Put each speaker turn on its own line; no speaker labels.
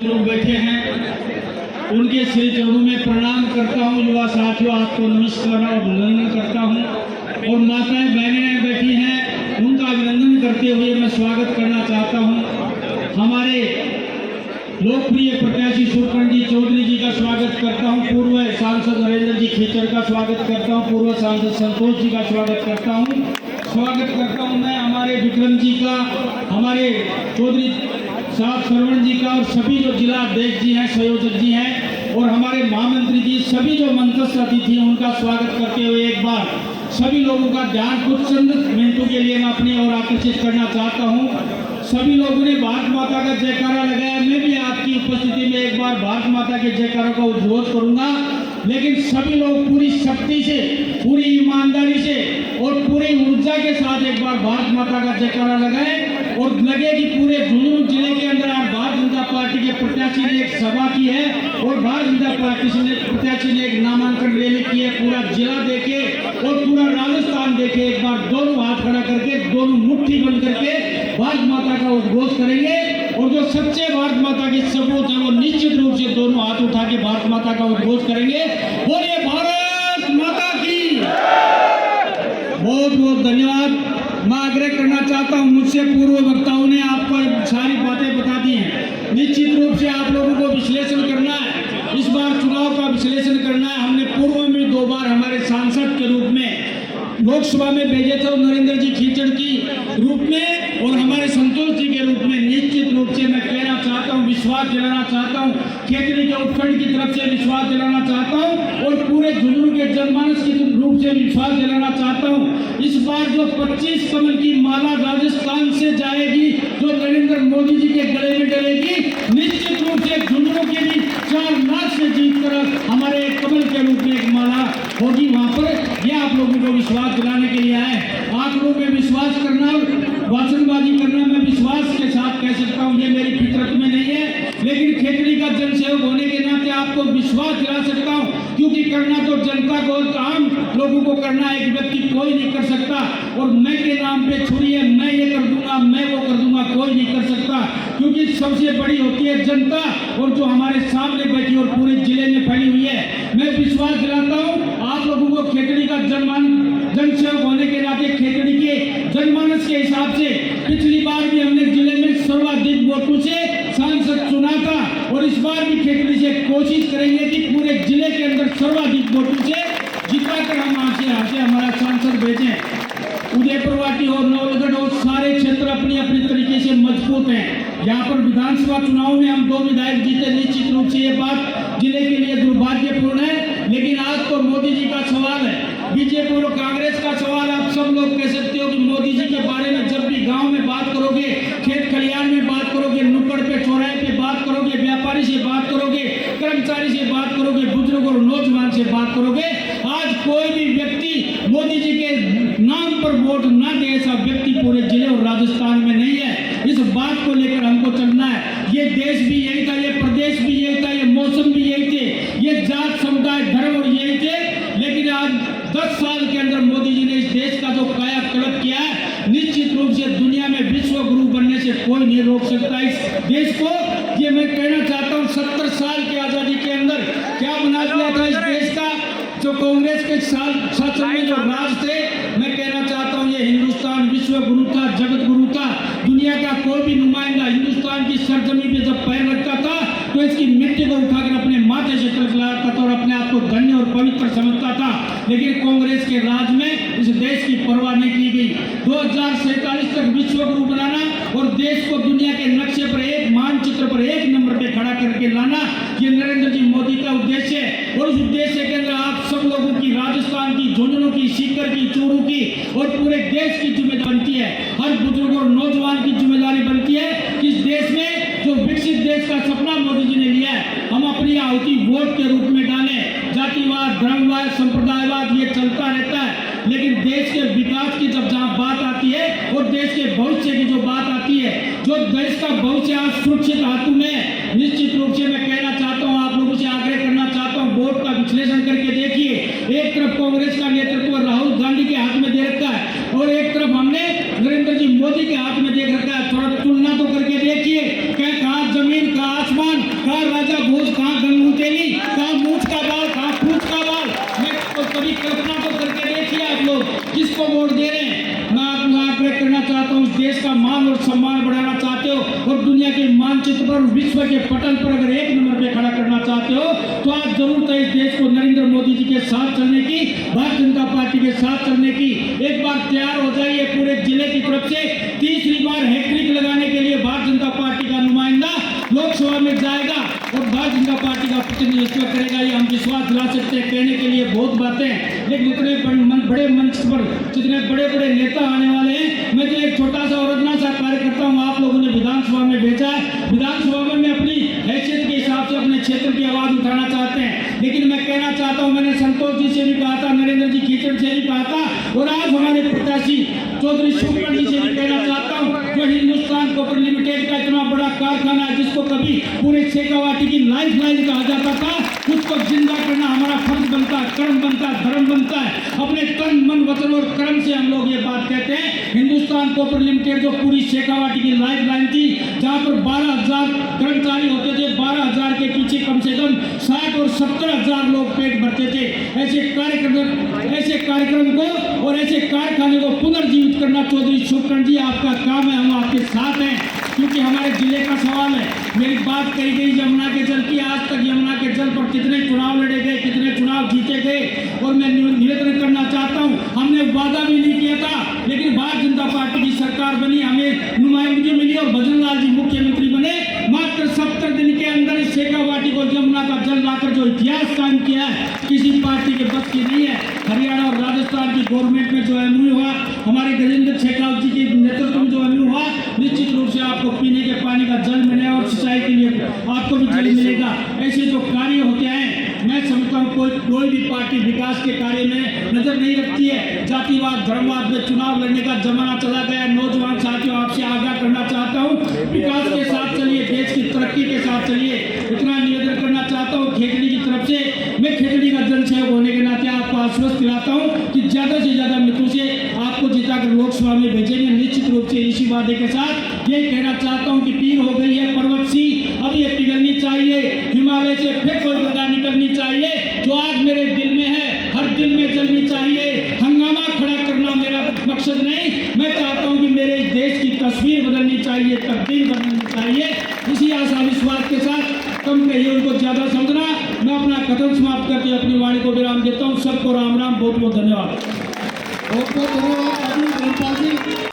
लोग बैठे हैं उनके श्री चरणों में प्रणाम करता हूँ। युवा साथियों, आपको नमस्कार और अभिनंदन करता हूँ। और माताएं बहनें बैठी हैं, उनका अभिनंदन करते हुए मैं स्वागत करना चाहता हूँ। हमारे लोकप्रिय प्रत्याशी सुरकंड जी चौधरी जी का स्वागत करता हूँ। पूर्व सांसद नरेंद्र जी खीचड़ का स्वागत करता हूँ। पूर्व सांसद संतोष जी का स्वागत करता हूँ। स्वागत करता हूँ मैं हमारे विक्रम जी का, हमारे चौधरी साहब श्रवण जी का, और सभी जो जिला अध्यक्ष जी हैं, संयोजक जी हैं, और हमारे महामंत्री जी, सभी जो मंत्रस्थ अतिथि हैं, उनका स्वागत करते हुए एक बार सभी लोगों का ध्यान कुछ चंद मिनटों के लिए मैं अपनी ओर आकर्षित करना चाहता हूं। सभी लोगों ने भारत माता का जयकारा लगाया। मैं भी आपकी उपस्थिति में एक बार भारत माता के जयकारा का उद्घोष करूंगा, लेकिन सभी लोग पूरी शक्ति से, पूरी ईमानदारी से और पूरी ऊर्जा के साथ एक बार भारत माता का जयकारा लगाएं। और लगे कि पूरे झुंझुनू जिले के अंदर आज भारतीय जनता पार्टी के प्रत्याशी ने एक सभा की है और भारतीय जनता पार्टी प्रत्याशी ने एक नामांकन रैली की है। पूरा जिला देखे और पूरा राजस्थान देखे, एक बार दोनों हाथ खड़ा करके, दोनों मुट्ठी बंद करके भारत माता का उद्घोष करेंगे। और जो सच्चे भारत माता के सबूत है वो निश्चित रूप से दोनों हाथ उठा के भारत माता का उद्घोष करेंगे। बोलिए भारत माता की। बहुत बहुत धन्यवाद। मैं आग्रह करना चाहता हूं, मुझसे पूर्व वक्ताओं ने आपको सारी बातें बता दी हैं। निश्चित रूप से आप लोगों को विश्लेषण करना है, इस बार चुनाव का विश्लेषण करना है। हमने पूर्व में 2 बार हमारे सांसद के रूप में लोकसभा में भेजे थे, नरेंद्र जी खीचड़ की रूप में और हमारे संतोष जी के रूप में। निश्चित रूप से मैं कहना चाहता हूँ, विश्वास दिलाना चाहता हूँ, खेतड़ी के उत्खंड की तरफ से विश्वास दिलाना चाहता हूँ और पूरे झुंझुनू के जनमानस की रूप से विश्वास दिलाना चाहता हूँ। इस बार जो 25 कमल की माला राजस्थान से जाएगी, जो नरेंद्र मोदी जी के गले में डलेगी, निश्चित रूप से झुंझुनू की भी 4 लाख से जीत कर हमारे कमल के रूप में एक माला होगी वहां पर। यह आप लोगों को विश्वास दिलाने के लिए है। आप लोगों में विश्वास करना, भाषणबाजी करना मैं विश्वास के साथ कह सकता हूँ, ये मेरी फितरत में नहीं है, लेकिन खेतड़ी का जनसेवक होने के नाते आपको विश्वास दिला सकता हूँ, क्योंकि करना तो जनता को और आम लोगों को करना है, एक व्यक्ति कोई नहीं कर सकता। और मैं के नाम पे छुरी है, मैं ये कर दूंगा, मैं वो कर दूंगा, कोई नहीं कर सकता, क्योंकि सबसे बड़ी होती है जनता, और जो हमारे सामने बैठी और पूरे जिले में फैली हुई है। मैं विश्वास दिलाता हूँ आप लोगों को, खेतड़ी का जनसेवक होने के नाते खेतड़ी के जनमानस के हिसाब से पिछली बार भी हमने जिले में सर्वाधिक वोटों से सांसद चुना था, और इस बार भी खेतड़ी से कोशिश करेंगे कि पूरे जिले के अंदर सर्वाधिक वोटों से जिताकर हम यहाँ से हमारा सांसद भेजें। उदयपुरवाटी और नवलगढ़ और सारे क्षेत्र अपनी अपनी तरीके से मजबूत हैं। यहाँ पर विधानसभा चुनाव में हम 2 विधायक जीते। निश्चित रूप से ये बात जिले के लिए दुर्भाग्यपूर्ण है, लेकिन आज तो मोदी जी का सवाल है, बीजेपी और कांग्रेस का सवाल। आप सब लोग कह सकते हो कि मोदी जी के बारे में जब भी गांव में बात करोगे, खेत खलियान में बात करोगे, नुक्कड़ पे चौराहे पे बात करोगे, व्यापारी से बात करोगे, कर्मचारी से बात करोगे, बुजुर्ग और नौजवान से बात करोगे, आज कोई भी व्यक्ति मोदी जी के नाम पर वोट ना दे ऐसा व्यक्ति पूरे जिले और राजस्थान में नहीं है। इस बात को लेकर हमको चलना है। ये देश भी यही था, ये प्रदेश भी यही था, ये मौसम भी यही थे, ये जात समुदाय धर्म और यही थे, लेकिन आज 10 साल के अंदर मोदी जी ने इस देश का जो कायाकल्प किया है, निश्चित रूप से दुनिया में विश्व गुरु बनने से कोई नहीं रोक सकता इस देश को। ये मैं कहना चाहता हूँ, 70 साल की आजादी के अंदर क्या बना दिया था इस देश का, जो कांग्रेस के शासन में जो राज थे। मैं कहना चाहता हूँ, ये हिंदुस्तान विश्व गुरु था, जगत गुरु था। दुनिया का कोई भी नुमाइंदा हिंदुस्तान की सरजमी पे जब पैर रखता था तो इसकी मिट्टी को उठाकर अपने माथे से तिलकिलाता था और अपने आप को धन्य और पवित्र समझता था। लेकिन कांग्रेस के राज में इस देश की परवाह नहीं की गई। 2047 तक विश्व गुरु बनाना और देश को दुनिया के नक्शे पर, एक मानचित्र पर 1 नंबर पे खड़ा करके लाना, ये नरेंद्र जी मोदी का उद्देश्य है। और उस उद्देश्य के अंदर आप सब लोगों की, राजस्थान की, झुंझुनू की, सीकर की, चूरू की और पूरे देश की जिम्मेदारी बनती है। हर बुजुर्ग और नौजवान की जिम्मेदारी बनती है कि इस देश में जो विकसित देश का सपना मोदी जी ने लिया है, हम अपनी आहुति वोट के रूप में डालें। जातिवाद, धर्मवाद, संप्रदायवाद ये चलता रहता है, लेकिन देश के विकास की जब जहाँ बात आती है और देश के भविष्य की जो बात आती है, जो देश का भविष्य आज सुरक्षित हाथों में, निश्चित रूप से मैं कहना चाहता हूँ, आप लोगों से आग्रह करना चाहता हूँ, वोट का विश्लेषण करके देखिए। एक तरफ कांग्रेस का नेतृत्व राहुल गांधी के हाथ में दे रखा है और एक तरफ हमने नरेंद्र जी मोदी के हाथ में दे रखा है। थोड़ा तुलना तो करके देखिए, कहाँ जमीन कहाँ आसमान। भोज, कहाँ गंगूतेली, कहाँ मूछ का बाल, कहाँ पूछ का बाल। मैं तो कभी कल्पना तो करके देखिए आप लोग किसको वोट दे रहे हैं। मैं आपको आग्रह करना चाहता हूँ, देश का मान और सम्मान बढ़ाना चाहते हो और दुनिया के मानचित्र पर, विश्व के पटल पर अगर एक नंबर पे खड़ा करना चाहते हो तो आप जरूर तो इस देश को नरेंद्र मोदी जी के साथ चलने की, भारतीय जनता पार्टी के साथ चलने की एक बार तैयार हो जाइए। पूरे जिले की तरफ से तीसरी बार हैट्रिक लगाने के लिए भारतीय जनता पार्टी का नुमाइंदा लोकसभा में जाएगा और भारतीय जनता पार्टी का प्रतिनिधित्व करेगा। ये हम विश्वास दिला सकते हैं। कहने के लिए बहुत बातें हैं, लेकिन इतने बड़े मंच पर जितने बड़े बड़े नेता आने वाले हैं, मैं तो एक छोटा सा और इतना सा कार्य करता हूँ। आप लोगों ने विधानसभा में भेजा है, विधानसभा में मैं अपनी हैसियत के हिसाब से अपने क्षेत्र की आवाज उठाना चाहते हैं, लेकिन मैं कहना चाहता हूँ, मैंने संतोष जी से भी कहा था, नरेंद्र जी कीचड़ से भी कहा था और आज हमारे प्रत्याशी चौधरी शुक्ला जी से भी कहना चाहता हूँ, जो हिंदुस्तान कॉपर लिमिटेड का इतना बड़ा कारखाना है जिसको कभी पूरे शेखावाटी की लाइफ लाइन कहा जाता था, उसको जिंदा करना हमारा फर्ज बनता है, कर्म बनता है, धर्म बनता है। अपने तन मन वचन और कर्म से हम लोग ये बात कहते हैं। हिंदुस्तान कॉपर लिमिटेड जो पूरी शेखावाटी की लाइफ लाइन थी, जहाँ पर 12,000 कर्मचारी होते थे, 12,000 के पीछे कम से कम 60 और 70,000 लोग पेट भरते थे। ऐसे कार्यक्रम को और ऐसे कारखाने को पुनर्जीवित करना चौधरी शुक्ला जी आपका काम है। हम आपके साथ हैं, क्योंकि हमारे जिले का सवाल है। मेरी बात कही गई यमुना के जल की, आज तक यमुना के जल पर कितने चुनाव लड़े गए, कितने चुनाव जीते गए, और मैं निवेदन करना चाहता हूं, हमने वादा भी नहीं किया था, लेकिन भारतीय जनता पार्टी की सरकार बनी, हमें नुमाइंदगी मिली और भजनलाल जी मुख्यमंत्री बने। मात्र 70 दिन के अंदर इस शेखावाटी को यमुना का जल लाकर जो इतिहास कायम किया है, किसी पार्टी के बस की नहीं है। हरियाणा और राजस्थान की गवर्नमेंट में जो एमओयू हुआ, हमारे गजेंद्र शेखावत जी के नेतृत्व में जो एमओयू हुआ, निश्चित रूप से आपको पीने के पानी का जल मिलेगा और सिंचाई के लिए आपको भी जल मिलेगा। ऐसे जो कार्य होते हैं, मैं समझता हूँ कोई भी पार्टी विकास के कार्य में नजर नहीं रखती है। जातिवाद, धर्मवाद में चुनाव लड़ने का जमाना चला गया। नौजवान साथियों, आपसे आगाह करना चाहता हूँ, विकास के साथ चलिए, देश की तरक्की के साथ चलिए। इतना निवेदन करना चाहता हूँ खेतड़ी की तरफ से। मैं खेतड़ी का जनसेवक होने के नाते आपको आश्वस्त दिलाता हूँ कि ज्यादा से ज्यादा मित्रों से आपको जिताकर लोकसभा में भेजेंगे, निश्चित रूप से इसी वादे के साथ। ये कहना चाहता हूँ कि पीर हो गई है पर्वत सी, अब ये पिघलनी चाहिए, हिमालय से फिर कोई गंगा निकलनी चाहिए। जो आग मेरे दिल में है, हर दिल में जलनी चाहिए। हंगामा खड़ा करना मेरा मकसद नहीं, मैं चाहता हूँ कि मेरे इस देश की तस्वीर बदलनी चाहिए, तब्दील बदलनी चाहिए। इसी आशा विश्वास के साथ, कम कहिए उनको ज्यादा समझना। मैं अपना कथन समाप्त करके अपनी वाणी को विराम देता हूँ। सबको राम राम, बहुत बहुत धन्यवाद।
बहुत बहुत धन्यवाद।